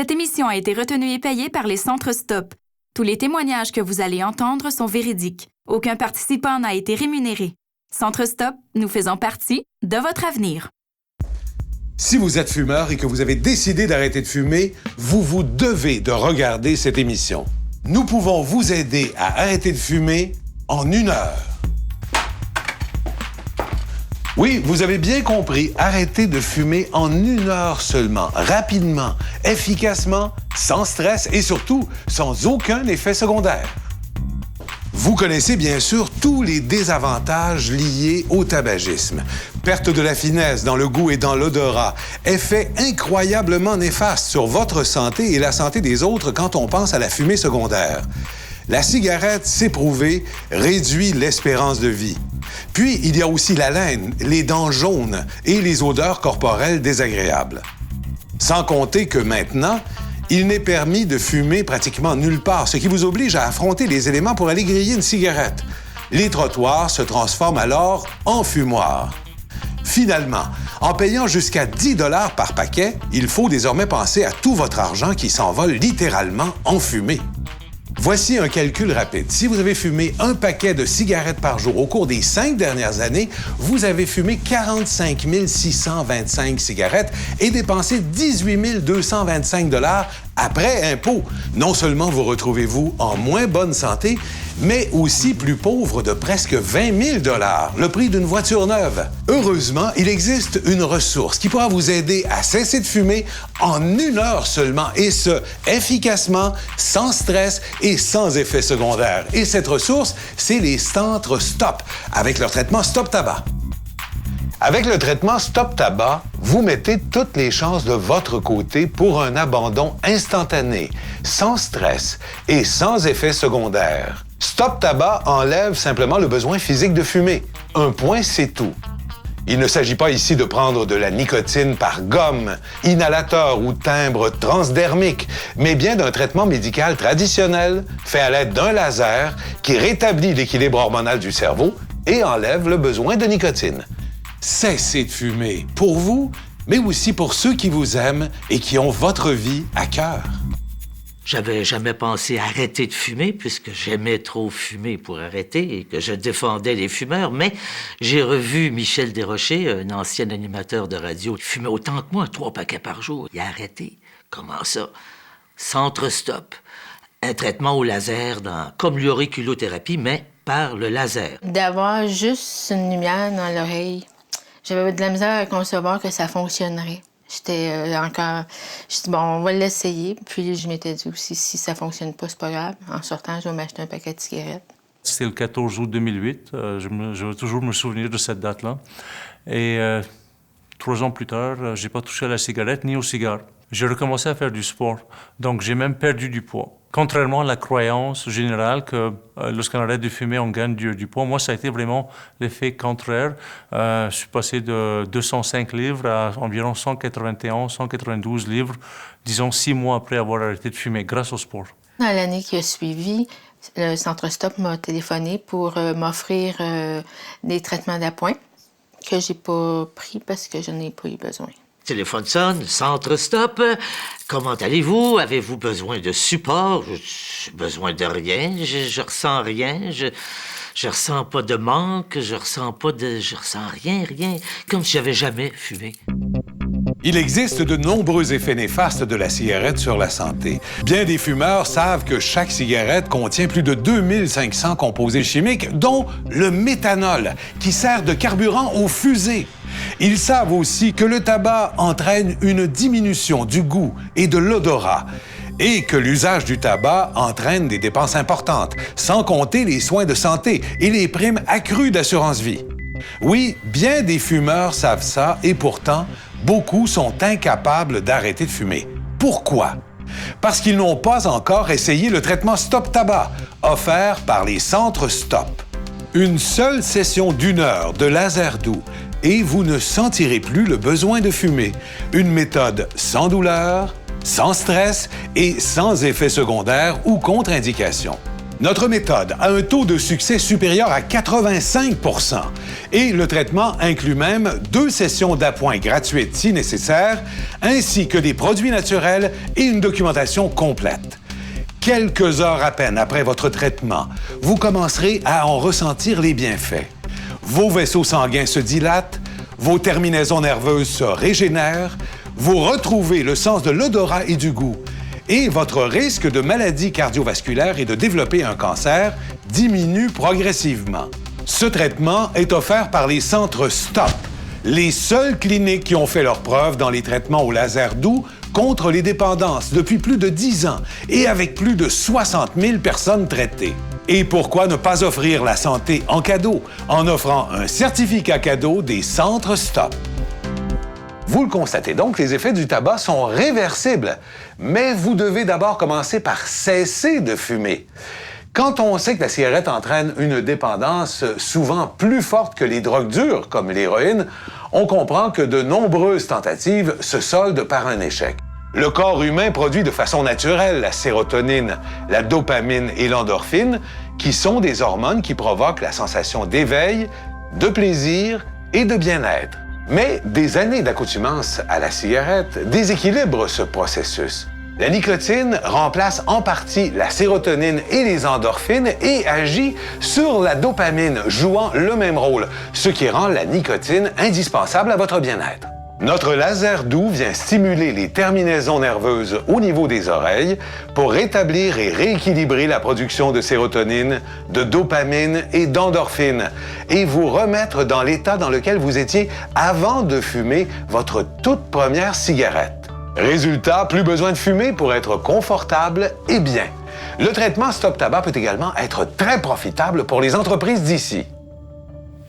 Cette émission a été retenue et payée par les Centres Stop. Tous les témoignages que vous allez entendre sont véridiques. Aucun participant n'a été rémunéré. Centre Stop, nous faisons partie de votre avenir. Si vous êtes fumeur et que vous avez décidé d'arrêter de fumer, vous vous devez de regarder cette émission. Nous pouvons vous aider à arrêter de fumer en 1 heure. Oui, vous avez bien compris, arrêter de fumer en 1 heure seulement, rapidement, efficacement, sans stress et surtout sans aucun effet secondaire. Vous connaissez bien sûr tous les désavantages liés au tabagisme. Perte de la finesse dans le goût et dans l'odorat, effet incroyablement néfaste sur votre santé et la santé des autres quand on pense à la fumée secondaire. La cigarette, c'est prouvé, réduit l'espérance de vie. Puis, il y a aussi l'haleine, les dents jaunes et les odeurs corporelles désagréables. Sans compter que maintenant, il n'est permis de fumer pratiquement nulle part, ce qui vous oblige à affronter les éléments pour aller griller une cigarette. Les trottoirs se transforment alors en fumoirs. Finalement, en payant jusqu'à 10 $ par paquet, il faut désormais penser à tout votre argent qui s'envole littéralement en fumée. Voici un calcul rapide. Si vous avez fumé 1 paquet de cigarettes par jour au cours des 5 dernières années, vous avez fumé 45 625 cigarettes et dépensé 18 225 $ après impôt. Non seulement vous retrouvez-vous en moins bonne santé, mais aussi plus pauvre de presque 20 000 $, le prix d'une voiture neuve. Heureusement, il existe une ressource qui pourra vous aider à cesser de fumer en 1 heure seulement, et ce, efficacement, sans stress et sans effet secondaire. Et cette ressource, c'est les Centres Stop, avec leur traitement Stop Tabac. Avec le traitement Stop Tabac, vous mettez toutes les chances de votre côté pour un abandon instantané, sans stress et sans effet secondaire. Stop Tabac enlève simplement le besoin physique de fumer. Un point, c'est tout. Il ne s'agit pas ici de prendre de la nicotine par gomme, inhalateur ou timbre transdermique, mais bien d'un traitement médical traditionnel fait à l'aide d'un laser qui rétablit l'équilibre hormonal du cerveau et enlève le besoin de nicotine. Cessez de fumer, pour vous, mais aussi pour ceux qui vous aiment et qui ont votre vie à cœur. J'avais jamais pensé arrêter de fumer, puisque j'aimais trop fumer pour arrêter et que je défendais les fumeurs, mais j'ai revu Michel Desrochers, un ancien animateur de radio, qui fumait autant que moi, 3 paquets par jour. Il a arrêté. Comment ça? Centre Stop. Un traitement au laser, comme l'auriculothérapie, mais par le laser. D'avoir juste une lumière dans l'oreille, j'avais de la misère à concevoir que ça fonctionnerait. J'étais encore... Je dis, bon, on va l'essayer. Puis je m'étais dit aussi, si ça fonctionne pas, c'est pas grave. En sortant, je vais m'acheter un paquet de cigarettes. C'était le 14 août 2008. Je vais toujours me souvenir de cette date-là. Et 3 ans plus tard, j'ai pas touché à la cigarette ni au cigare. J'ai recommencé à faire du sport. Donc, j'ai même perdu du poids. Contrairement à la croyance générale que lorsqu'on arrête de fumer, on gagne du poids, moi, ça a été vraiment l'effet contraire. Je suis passé de 205 livres à environ 191, 192 livres, disons 6 mois après avoir arrêté de fumer, grâce au sport. Dans l'année qui a suivi, le Centre Stop m'a téléphoné pour m'offrir des traitements d'appoint que j'ai pas pris parce que je n'ai pas eu besoin. Téléphone sonne, Centre Stop. Comment allez-vous? Avez-vous besoin de support? J'ai besoin de rien. Je ressens rien. Je ressens pas de manque. Je ressens rien. Comme si j'avais jamais fumé. Il existe de nombreux effets néfastes de la cigarette sur la santé. Bien des fumeurs savent que chaque cigarette contient plus de 2500 composés chimiques, dont le méthanol, qui sert de carburant aux fusées. Ils savent aussi que le tabac entraîne une diminution du goût et de l'odorat et que l'usage du tabac entraîne des dépenses importantes, sans compter les soins de santé et les primes accrues d'assurance vie. Oui, bien des fumeurs savent ça et pourtant, beaucoup sont incapables d'arrêter de fumer. Pourquoi? Parce qu'ils n'ont pas encore essayé le traitement Stop Tabac, offert par les Centres Stop. Une seule session d'1 heure de laser doux et vous ne sentirez plus le besoin de fumer. Une méthode sans douleur, sans stress et sans effet secondaire ou contre-indication. Notre méthode a un taux de succès supérieur à 85 % et le traitement inclut même 2 sessions d'appoint gratuites si nécessaire, ainsi que des produits naturels et une documentation complète. Quelques heures à peine après votre traitement, vous commencerez à en ressentir les bienfaits. Vos vaisseaux sanguins se dilatent, vos terminaisons nerveuses se régénèrent, vous retrouvez le sens de l'odorat et du goût, et votre risque de maladie cardiovasculaire et de développer un cancer diminue progressivement. Ce traitement est offert par les centres STOP, les seules cliniques qui ont fait leurs preuves dans les traitements au laser doux contre les dépendances depuis plus de 10 ans et avec plus de 60 000 personnes traitées. Et pourquoi ne pas offrir la santé en cadeau en offrant un certificat cadeau des centres STOP? Vous le constatez donc, les effets du tabac sont réversibles, mais vous devez d'abord commencer par cesser de fumer. Quand on sait que la cigarette entraîne une dépendance souvent plus forte que les drogues dures, comme l'héroïne, on comprend que de nombreuses tentatives se soldent par un échec. Le corps humain produit de façon naturelle la sérotonine, la dopamine et l'endorphine, qui sont des hormones qui provoquent la sensation d'éveil, de plaisir et de bien-être. Mais des années d'accoutumance à la cigarette déséquilibrent ce processus. La nicotine remplace en partie la sérotonine et les endorphines et agit sur la dopamine, jouant le même rôle, ce qui rend la nicotine indispensable à votre bien-être. Notre laser doux vient stimuler les terminaisons nerveuses au niveau des oreilles pour rétablir et rééquilibrer la production de sérotonine, de dopamine et d'endorphine et vous remettre dans l'état dans lequel vous étiez avant de fumer votre toute première cigarette. Résultat, plus besoin de fumer pour être confortable et bien. Le traitement Stop Tabac peut également être très profitable pour les entreprises d'ici.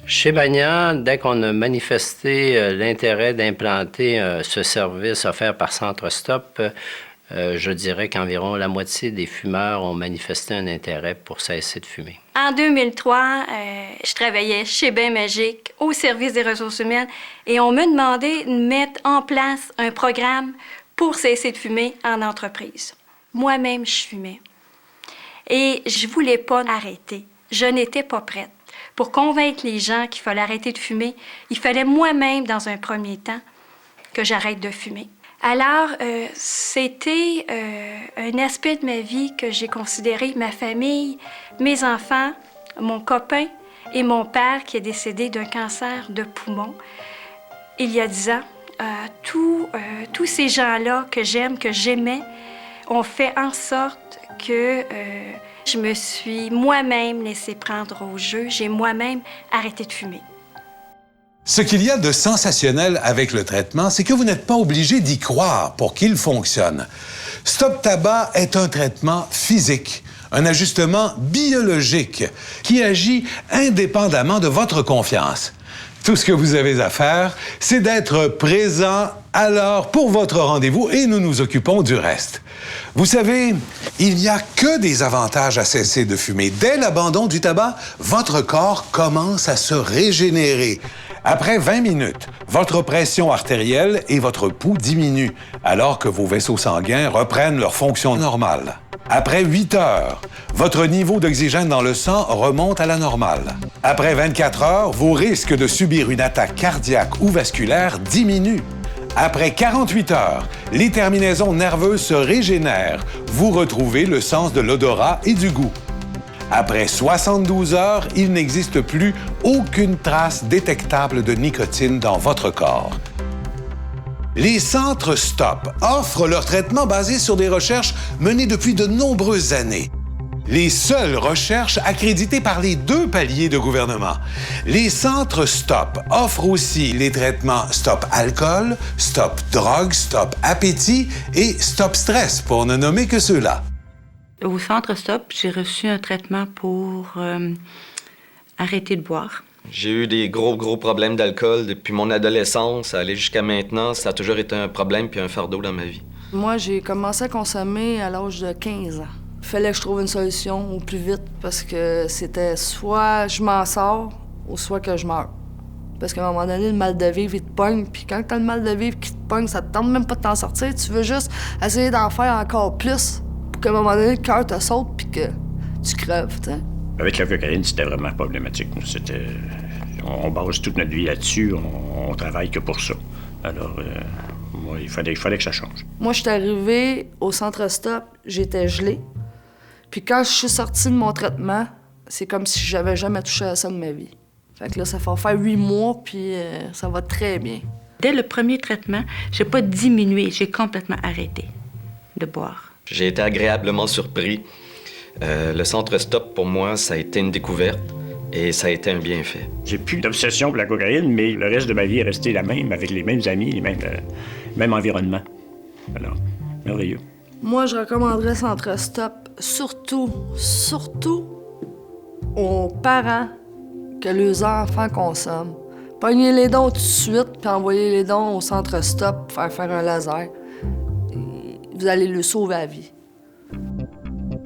Chez Bagnan, dès qu'on a manifesté l'intérêt d'implanter ce service offert par Centre Stop, je dirais qu'environ la moitié des fumeurs ont manifesté un intérêt pour cesser de fumer. En 2003, je travaillais chez Bain Magique au service des ressources humaines et on me demandait de mettre en place un programme pour cesser de fumer en entreprise. Moi-même, je fumais. Et je voulais pas arrêter. Je n'étais pas prête. Pour convaincre les gens qu'il fallait arrêter de fumer, il fallait moi-même, dans un premier temps, que j'arrête de fumer. Alors, c'était un aspect de ma vie que j'ai considéré, ma famille, mes enfants, mon copain et mon père qui est décédé d'un cancer de poumon il y a 10 ans. Tous ces gens-là que j'aime, que j'aimais, ont fait en sorte que je me suis moi-même laissée prendre au jeu. J'ai moi-même arrêté de fumer. Ce qu'il y a de sensationnel avec le traitement, c'est que vous n'êtes pas obligé d'y croire pour qu'il fonctionne. Stop Tabac est un traitement physique, un ajustement biologique qui agit indépendamment de votre confiance. Tout ce que vous avez à faire, c'est d'être présent à l'heure pour votre rendez-vous et nous nous occupons du reste. Vous savez, il n'y a que des avantages à cesser de fumer. Dès l'abandon du tabac, votre corps commence à se régénérer. Après 20 minutes, votre pression artérielle et votre pouls diminuent, alors que vos vaisseaux sanguins reprennent leur fonction normale. Après 8 heures, votre niveau d'oxygène dans le sang remonte à la normale. Après 24 heures, vos risques de subir une attaque cardiaque ou vasculaire diminuent. Après 48 heures, les terminaisons nerveuses se régénèrent. Vous retrouvez le sens de l'odorat et du goût. Après 72 heures, il n'existe plus aucune trace détectable de nicotine dans votre corps. Les centres STOP offrent leur traitement basé sur des recherches menées depuis de nombreuses années. Les seules recherches accréditées par les 2 paliers de gouvernement. Les centres STOP offrent aussi les traitements Stop Alcool, Stop Drogue, Stop Appétit et Stop Stress, pour ne nommer que ceux-là. Au Centre Stop, j'ai reçu un traitement pour arrêter de boire. J'ai eu des gros problèmes d'alcool depuis mon adolescence, aller jusqu'à maintenant. Ça a toujours été un problème puis un fardeau dans ma vie. Moi, j'ai commencé à consommer à l'âge de 15 ans. Il fallait que je trouve une solution au plus vite parce que c'était soit je m'en sors ou soit que je meurs. Parce qu'à un moment donné, le mal de vivre, il te pogne. Puis quand t'as le mal de vivre qui te pogne, ça te tente même pas de t'en sortir. Tu veux juste essayer d'en faire encore plus pour qu'à un moment donné, le cœur te saute puis que tu crèves, tu sais. Avec la cocaïne, c'était vraiment problématique. On base toute notre vie là-dessus, on travaille que pour ça. Alors, moi, il fallait que ça change. Moi, je suis arrivée au centre stop, j'étais gelée. Puis quand je suis sortie de mon traitement, c'est comme si j'avais jamais touché à ça de ma vie. Fait que là, ça va faire 8 mois, puis ça va très bien. Dès le premier traitement, j'ai pas diminué, j'ai complètement arrêté de boire. J'ai été agréablement surpris. Le centre stop, pour moi, ça a été une découverte et ça a été un bienfait. J'ai plus d'obsession pour la cocaïne, mais le reste de ma vie est resté la même, avec les mêmes amis, les mêmes environnements. Alors, merveilleux. Moi, je recommanderais Centre Stop, surtout aux parents que leurs enfants consomment. Pognez les dons tout de suite, puis envoyez les dons au Centre Stop pour faire un laser. Et vous allez le sauver la vie.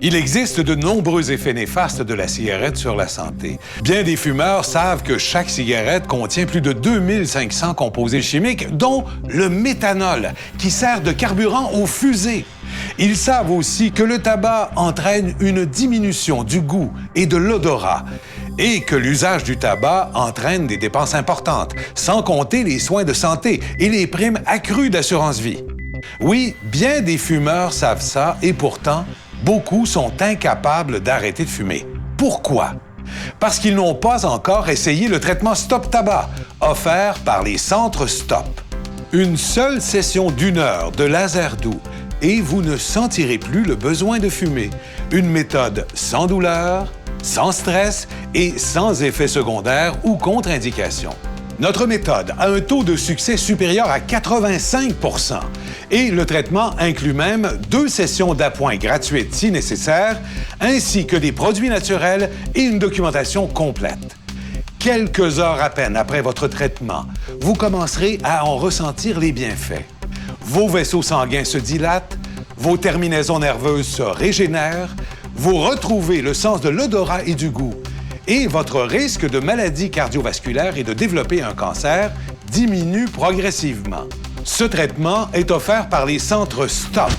Il existe de nombreux effets néfastes de la cigarette sur la santé. Bien des fumeurs savent que chaque cigarette contient plus de 2500 composés chimiques, dont le méthanol, qui sert de carburant aux fusées. Ils savent aussi que le tabac entraîne une diminution du goût et de l'odorat, et que l'usage du tabac entraîne des dépenses importantes, sans compter les soins de santé et les primes accrues d'assurance vie. Oui, bien des fumeurs savent ça, et pourtant, beaucoup sont incapables d'arrêter de fumer. Pourquoi? Parce qu'ils n'ont pas encore essayé le traitement Stop Tabac, offert par les centres Stop. Une seule session d'1 heure de laser doux et vous ne sentirez plus le besoin de fumer. Une méthode sans douleur, sans stress et sans effets secondaires ou contre-indications. Notre méthode a un taux de succès supérieur à 85 % et le traitement inclut même 2 sessions d'appoint gratuites si nécessaire, ainsi que des produits naturels et une documentation complète. Quelques heures à peine après votre traitement, vous commencerez à en ressentir les bienfaits. Vos vaisseaux sanguins se dilatent, vos terminaisons nerveuses se régénèrent, vous retrouvez le sens de l'odorat et du goût, et votre risque de maladie cardiovasculaire et de développer un cancer diminue progressivement. Ce traitement est offert par les centres Stop,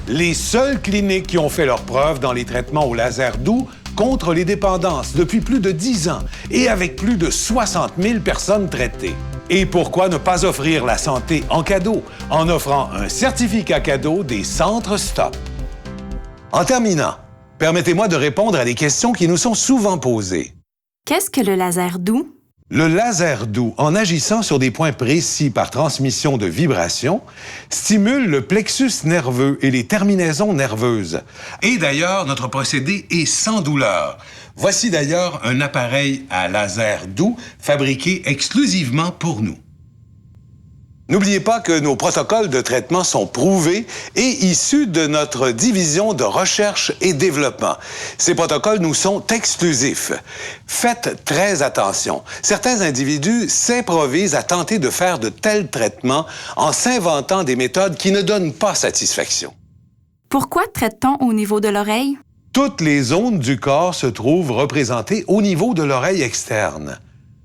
les seules cliniques qui ont fait leurs preuves dans les traitements au laser doux contre les dépendances depuis plus de 10 ans et avec plus de 60 000 personnes traitées. Et pourquoi ne pas offrir la santé en cadeau en offrant un certificat cadeau des centres Stop? En terminant, permettez-moi de répondre à des questions qui nous sont souvent posées. Qu'est-ce que le laser doux? Le laser doux, en agissant sur des points précis par transmission de vibrations, stimule le plexus nerveux et les terminaisons nerveuses. Et d'ailleurs, notre procédé est sans douleur. Voici d'ailleurs un appareil à laser doux fabriqué exclusivement pour nous. N'oubliez pas que nos protocoles de traitement sont prouvés et issus de notre division de recherche et développement. Ces protocoles nous sont exclusifs. Faites très attention. Certains individus s'improvisent à tenter de faire de tels traitements en s'inventant des méthodes qui ne donnent pas satisfaction. Pourquoi traite-t-on au niveau de l'oreille? Toutes les zones du corps se trouvent représentées au niveau de l'oreille externe.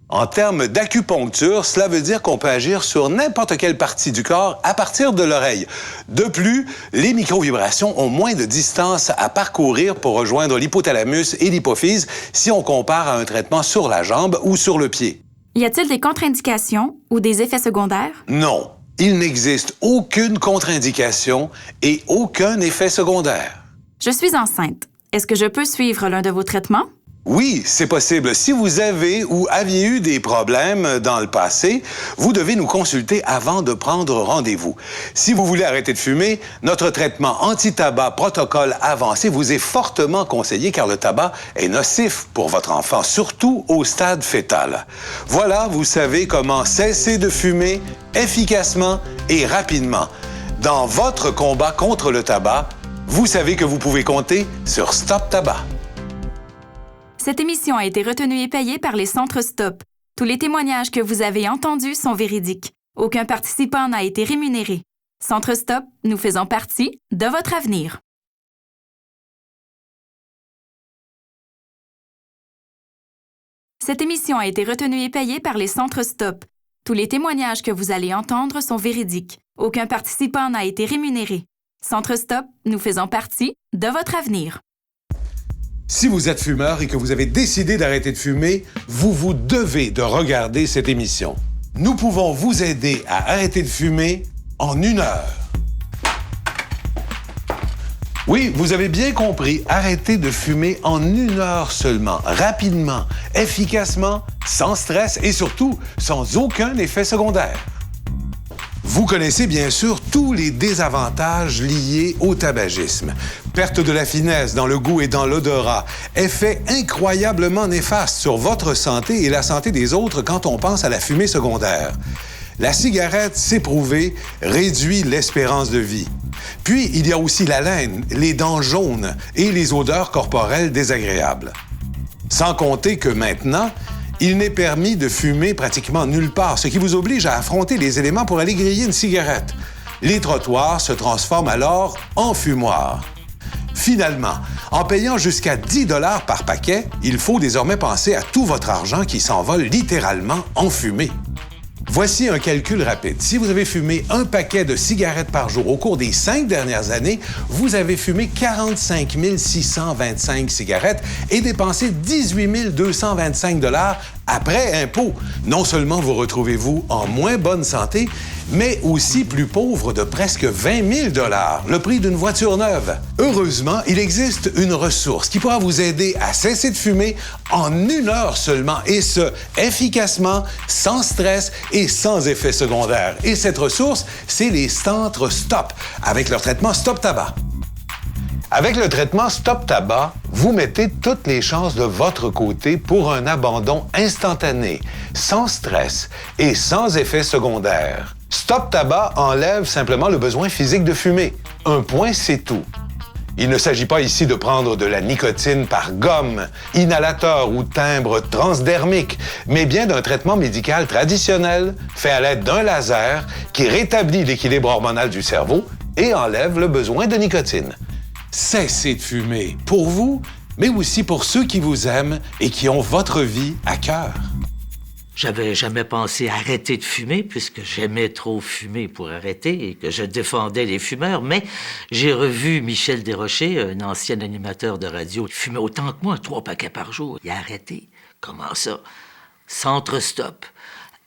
En termes d'acupuncture, cela veut dire qu'on peut agir sur n'importe quelle partie du corps à partir de l'oreille. De plus, les microvibrations ont moins de distance à parcourir pour rejoindre l'hypothalamus et l'hypophyse si on compare à un traitement sur la jambe ou sur le pied. Y a-t-il des contre-indications ou des effets secondaires? Non, il n'existe aucune contre-indication et aucun effet secondaire. Je suis enceinte. Est-ce que je peux suivre l'un de vos traitements? Oui, c'est possible. Si vous avez ou aviez eu des problèmes dans le passé, vous devez nous consulter avant de prendre rendez-vous. Si vous voulez arrêter de fumer, notre traitement anti-tabac protocole avancé vous est fortement conseillé car le tabac est nocif pour votre enfant, surtout au stade fœtal. Voilà, vous savez comment cesser de fumer efficacement et rapidement. Dans votre combat contre le tabac, vous savez que vous pouvez compter sur Stop Tabac. Cette émission a été retenue et payée par les centres Stop. Tous les témoignages que vous avez entendus sont véridiques. Aucun participant n'a été rémunéré. Centre Stop, nous faisons partie de votre avenir. Cette émission a été retenue et payée par les centres Stop. Tous les témoignages que vous allez entendre sont véridiques. Aucun participant n'a été rémunéré. Centre Stop, nous faisons partie de votre avenir. Si vous êtes fumeur et que vous avez décidé d'arrêter de fumer, vous devez de regarder cette émission. Nous pouvons vous aider à arrêter de fumer en 1 heure. Oui, vous avez bien compris, arrêter de fumer en 1 heure seulement, rapidement, efficacement, sans stress et surtout sans aucun effet secondaire. Vous connaissez bien sûr tous les désavantages liés au tabagisme. Perte de la finesse dans le goût et dans l'odorat, effet incroyablement néfaste sur votre santé et la santé des autres quand on pense à la fumée secondaire. La cigarette, c'est prouvé, réduit l'espérance de vie. Puis, il y a aussi l'haleine, les dents jaunes et les odeurs corporelles désagréables. Sans compter que maintenant, il n'est permis de fumer pratiquement nulle part, ce qui vous oblige à affronter les éléments pour aller griller une cigarette. Les trottoirs se transforment alors en fumoirs. Finalement, en payant jusqu'à 10 $ par paquet, il faut désormais penser à tout votre argent qui s'envole littéralement en fumée. Voici un calcul rapide. Si vous avez fumé 1 paquet de cigarettes par jour au cours des 5 dernières années, vous avez fumé 45 625 cigarettes et dépensé 18 225 $ après impôt. Non seulement vous retrouvez-vous en moins bonne santé, mais aussi plus pauvre de presque 20 000 $, le prix d'une voiture neuve. Heureusement, il existe une ressource qui pourra vous aider à cesser de fumer en 1 heure seulement, et ce, efficacement, sans stress et sans effet secondaire. Et cette ressource, c'est les Centres Stop, avec leur traitement Stop Tabac. Avec le traitement Stop Tabac, vous mettez toutes les chances de votre côté pour un abandon instantané, sans stress et sans effet secondaire. Stop Tabac enlève simplement le besoin physique de fumer. Un point, c'est tout. Il ne s'agit pas ici de prendre de la nicotine par gomme, inhalateur ou timbre transdermique, mais bien d'un traitement médical traditionnel fait à l'aide d'un laser qui rétablit l'équilibre hormonal du cerveau et enlève le besoin de nicotine. Cessez de fumer, pour vous, mais aussi pour ceux qui vous aiment et qui ont votre vie à cœur. J'avais jamais pensé arrêter de fumer puisque j'aimais trop fumer pour arrêter et que je défendais les fumeurs, mais j'ai revu Michel Desrochers, un ancien animateur de radio, qui fumait autant que moi, 3 paquets par jour. Il a arrêté. Comment ça? Centre Stop.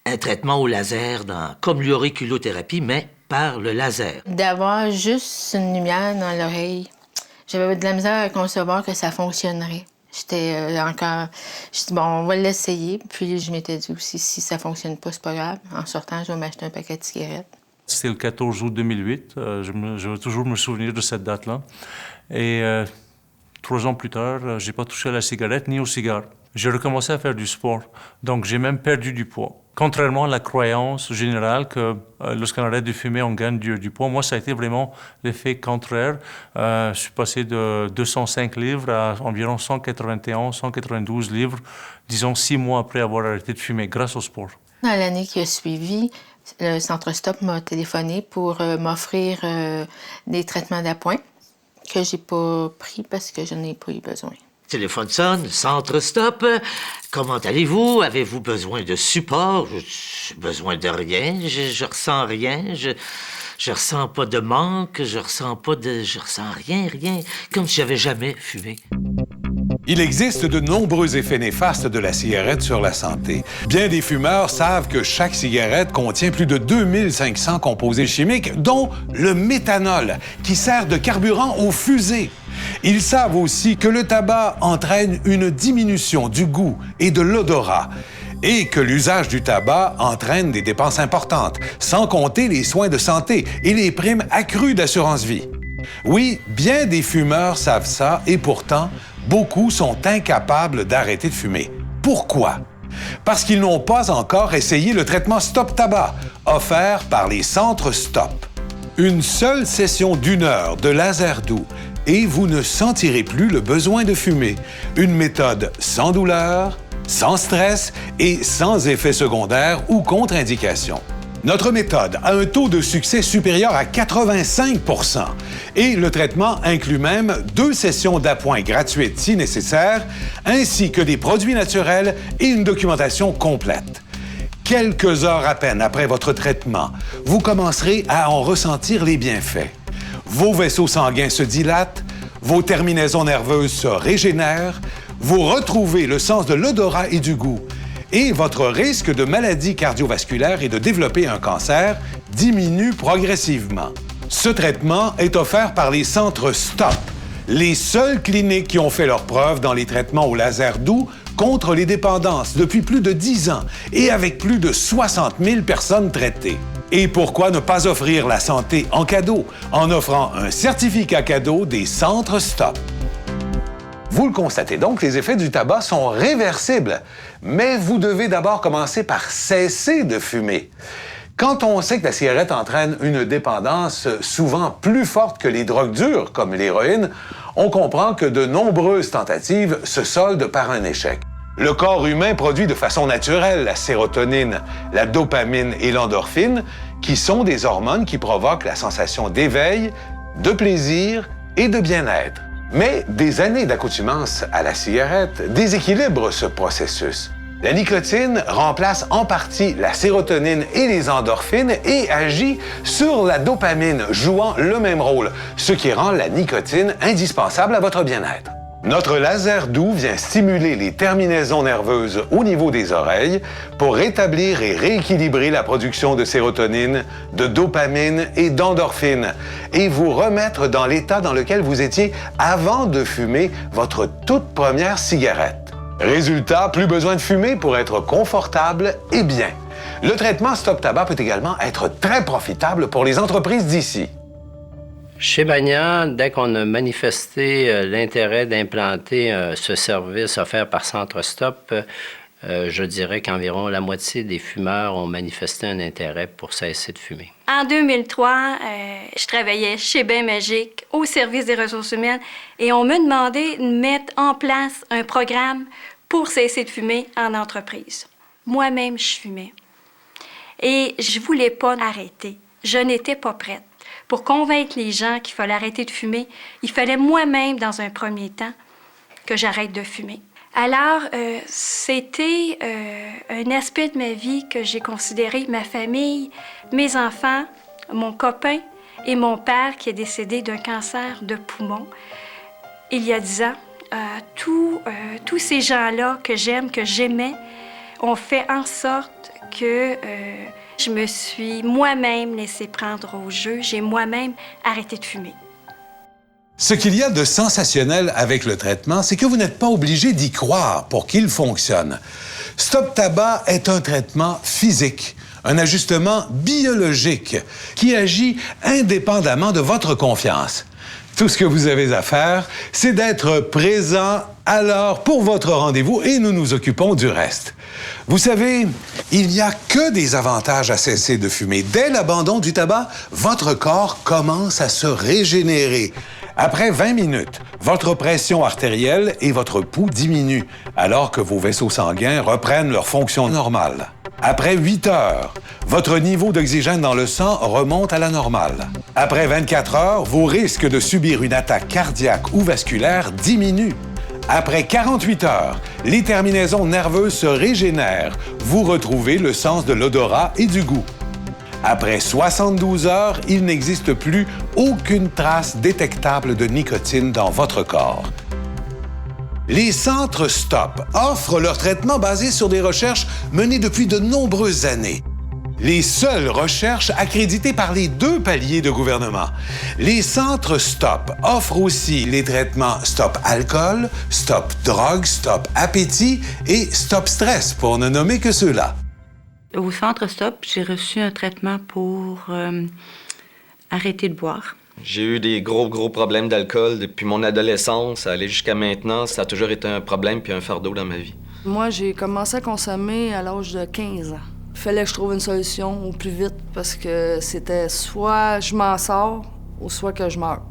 Un traitement au laser comme l'auriculothérapie, mais par le laser. D'avoir juste une lumière dans l'oreille, j'avais de la misère à concevoir que ça fonctionnerait. J'étais encore... Je dis, bon, on va l'essayer. Puis je m'étais dit aussi, si ça fonctionne pas, c'est pas grave. En sortant, je vais m'acheter un paquet de cigarettes. C'était le 14 août 2008. Je vais toujours me souvenir de cette date-là. Et 3 ans plus tard, j'ai pas touché à la cigarette ni au cigare. J'ai recommencé à faire du sport. Donc, j'ai même perdu du poids. Contrairement à la croyance générale que lorsqu'on arrête de fumer, on gagne du poids, moi, ça a été vraiment l'effet contraire. Je suis passé de 205 livres à environ 191, 192 livres, disons 6 mois après avoir arrêté de fumer, grâce au sport. Dans l'année qui a suivi, le Centre Stop m'a téléphoné pour m'offrir des traitements d'appoint que j'ai pas pris parce que je n'en ai pas eu besoin. Téléphone sonne, Centre Stop. Comment allez-vous? Avez-vous besoin de support? J'ai besoin de rien. Je ressens rien. Je ressens pas de manque. Je ressens rien. Comme si j'avais jamais fumé. Il existe de nombreux effets néfastes de la cigarette sur la santé. Bien des fumeurs savent que chaque cigarette contient plus de 2500 composés chimiques, dont le méthanol, qui sert de carburant aux fusées. Ils savent aussi que le tabac entraîne une diminution du goût et de l'odorat et que l'usage du tabac entraîne des dépenses importantes, sans compter les soins de santé et les primes accrues d'assurance-vie. Oui, bien des fumeurs savent ça et pourtant, beaucoup sont incapables d'arrêter de fumer. Pourquoi? Parce qu'ils n'ont pas encore essayé le traitement Stop Tabac, offert par les Centres Stop. Une seule session d'1 heure de laser doux et vous ne sentirez plus le besoin de fumer. Une méthode sans douleur, sans stress et sans effet secondaire ou contre-indication. Notre méthode a un taux de succès supérieur à 85 % et le traitement inclut même 2 sessions d'appoint gratuites si nécessaire, ainsi que des produits naturels et une documentation complète. Quelques heures à peine après votre traitement, vous commencerez à en ressentir les bienfaits. Vos vaisseaux sanguins se dilatent, vos terminaisons nerveuses se régénèrent, vous retrouvez le sens de l'odorat et du goût, et votre risque de maladie cardiovasculaire et de développer un cancer diminue progressivement. Ce traitement est offert par les centres STOP, les seules cliniques qui ont fait leurs preuves dans les traitements au laser doux contre les dépendances depuis plus de 10 ans et avec plus de 60 000 personnes traitées. Et pourquoi ne pas offrir la santé en cadeau en offrant un certificat cadeau des centres STOP? Vous le constatez donc, les effets du tabac sont réversibles, mais vous devez d'abord commencer par cesser de fumer. Quand on sait que la cigarette entraîne une dépendance souvent plus forte que les drogues dures, comme l'héroïne, on comprend que de nombreuses tentatives se soldent par un échec. Le corps humain produit de façon naturelle la sérotonine, la dopamine et l'endorphine, qui sont des hormones qui provoquent la sensation d'éveil, de plaisir et de bien-être. Mais des années d'accoutumance à la cigarette déséquilibrent ce processus. La nicotine remplace en partie la sérotonine et les endorphines et agit sur la dopamine, jouant le même rôle, ce qui rend la nicotine indispensable à votre bien-être. Notre laser doux vient stimuler les terminaisons nerveuses au niveau des oreilles pour rétablir et rééquilibrer la production de sérotonine, de dopamine et d'endorphine et vous remettre dans l'état dans lequel vous étiez avant de fumer votre toute première cigarette. Résultat, plus besoin de fumer pour être confortable et bien. Le traitement Stop Tabac peut également être très profitable pour les entreprises d'ici. Chez Bagnan, dès qu'on a manifesté l'intérêt d'implanter ce service offert par Centre Stop, je dirais qu'environ la moitié des fumeurs ont manifesté un intérêt pour cesser de fumer. En 2003, je travaillais chez Bain Magique, au service des ressources humaines, et on me demandait de mettre en place un programme pour cesser de fumer en entreprise. Moi-même, je fumais. Et je voulais pas arrêter. Je n'étais pas prête. Pour convaincre les gens qu'il fallait arrêter de fumer, il fallait moi-même, dans un premier temps, que j'arrête de fumer. Alors, c'était un aspect de ma vie que j'ai considéré, ma famille, mes enfants, mon copain et mon père qui est décédé d'un cancer de poumon il y a 10 ans. Tous ces gens-là que j'aime, que j'aimais, ont fait en sorte que je me suis moi-même laissée prendre au jeu. J'ai moi-même arrêté de fumer. Ce qu'il y a de sensationnel avec le traitement, c'est que vous n'êtes pas obligé d'y croire pour qu'il fonctionne. Stop Tabac est un traitement physique, un ajustement biologique qui agit indépendamment de votre confiance. Tout ce que vous avez à faire, c'est d'être présent alors pour votre rendez-vous et nous nous occupons du reste. Vous savez, il n'y a que des avantages à cesser de fumer. Dès l'abandon du tabac, votre corps commence à se régénérer. Après 20 minutes, votre pression artérielle et votre pouls diminuent, alors que vos vaisseaux sanguins reprennent leur fonction normale. Après 8 heures, votre niveau d'oxygène dans le sang remonte à la normale. Après 24 heures, vos risques de subir une attaque cardiaque ou vasculaire diminuent. Après 48 heures, les terminaisons nerveuses se régénèrent. Vous retrouvez le sens de l'odorat et du goût. Après 72 heures, il n'existe plus aucune trace détectable de nicotine dans votre corps. Les centres STOP offrent leur traitement basé sur des recherches menées depuis de nombreuses années. Les seules recherches accréditées par les 2 paliers de gouvernement. Les centres STOP offrent aussi les traitements Stop Alcool, Stop Drogue, Stop Appétit et Stop Stress, pour ne nommer que ceux-là. Au Centre Stop, j'ai reçu un traitement pour arrêter de boire. J'ai eu des gros problèmes d'alcool depuis mon adolescence. Aller jusqu'à maintenant, ça a toujours été un problème puis un fardeau dans ma vie. Moi, j'ai commencé à consommer à l'âge de 15 ans. Il fallait que je trouve une solution au plus vite parce que c'était soit je m'en sors ou soit que je meurs.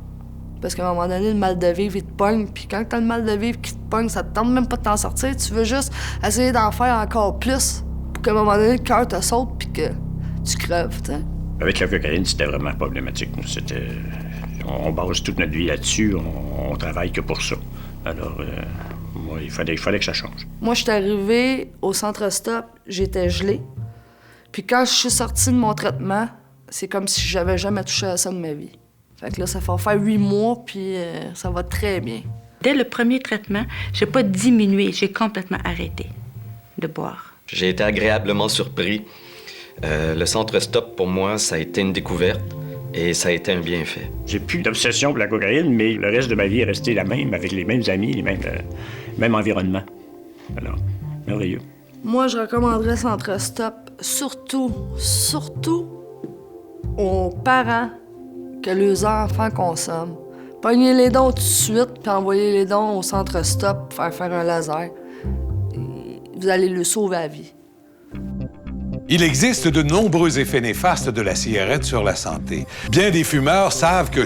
Parce qu'à un moment donné, le mal de vivre, il te pogne. Puis quand t'as le mal de vivre qui te pogne, ça te tente même pas de t'en sortir. Tu veux juste essayer d'en faire encore plus pour qu'à un moment donné, le cœur te saute puis que tu crèves, tu sais. Avec la cocaïne, c'était vraiment problématique. On base toute notre vie là-dessus. On travaille que pour ça. Alors, moi, il fallait que ça change. Moi, je suis arrivée au Centre Stop, j'étais gelée. Puis quand je suis sortie de mon traitement, c'est comme si j'avais jamais touché à ça de ma vie. Fait que là, ça va faire 8 mois, puis ça va très bien. Dès le premier traitement, j'ai pas diminué, j'ai complètement arrêté de boire. J'ai été agréablement surpris. Le centre Stop, pour moi, ça a été une découverte et ça a été un bienfait. J'ai plus d'obsession pour la cocaïne, mais le reste de ma vie est resté la même, avec les mêmes amis, les mêmes environnements. Alors, merveilleux. Moi, je recommanderais Centre Stop, surtout aux parents que leurs enfants consomment. Pognez les dons tout de suite, puis envoyez les dons au Centre Stop pour faire un laser. Et vous allez le sauver la vie. Il existe de nombreux effets néfastes de la cigarette sur la santé. Bien des fumeurs savent que